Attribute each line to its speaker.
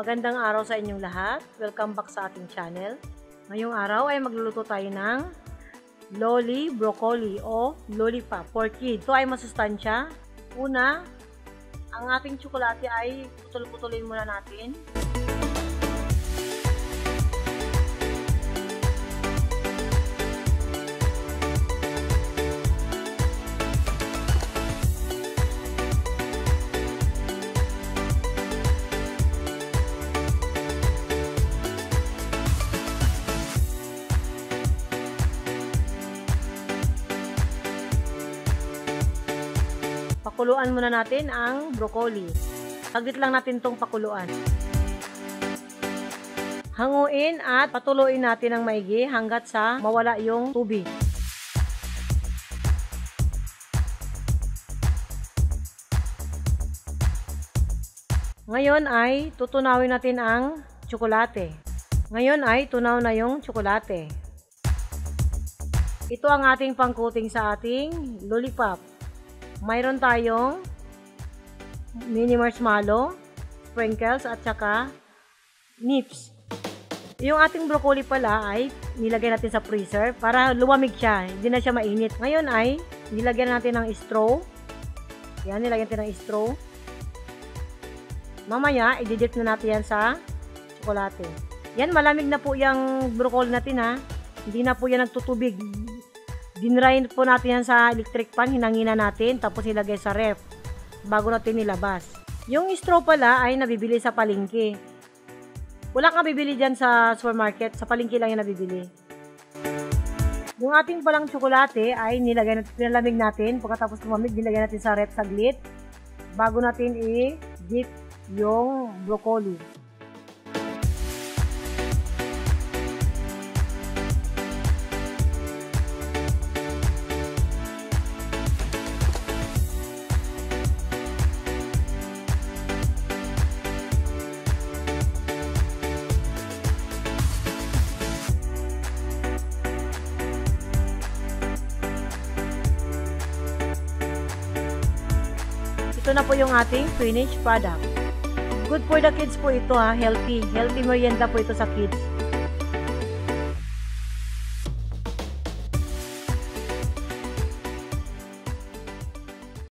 Speaker 1: Magandang araw sa inyong lahat. Welcome back sa ating channel. Ngayong araw ay magluluto tayo ng loli broccoli o lollipop for kids. Ito ay masustansya. Una, ang ating tsokolate ay putol-putulin muna natin. Pakuluan muna natin ang broccoli. Saglit lang natin itong pakuluan. Hanguin at patuloyin natin ng maigi hanggat sa mawala yung tubig. Ngayon ay tutunawin natin ang tsokolate. Ngayon ay tunaw na yung tsokolate. Ito ang ating pangkuting sa ating lollipop. Mayroon tayong mini marshmallow, sprinkles at saka nips. Yung ating broccoli pala ay nilagay natin sa freezer para lumamig siya, hindi na siya mainit. Ngayon ay nilagyan natin ng straw. Yan, nilagyan natin ng straw. Mamaya, i-dip na natin yan sa tsokolate. Yan, malamig na po yung broccoli natin ha. Hindi na po yan nagtutubig. Dinry po natin yan sa electric pan, hinangina natin, tapos ilagay sa ref bago natin nilabas. Yung straw pala ay nabibili sa palengke. Wala kang bibili dyan sa supermarket, sa palengke lang yung nabibili. Yung ating palang tsokolate ay nilamig natin, pagkatapos lumamig, nilagay natin sa ref saglit bago natin i-dip yung broccoli. Ito na po yung ating finished product. Good for the kids po ito ha, healthy. Healthy merienda po ito sa kids.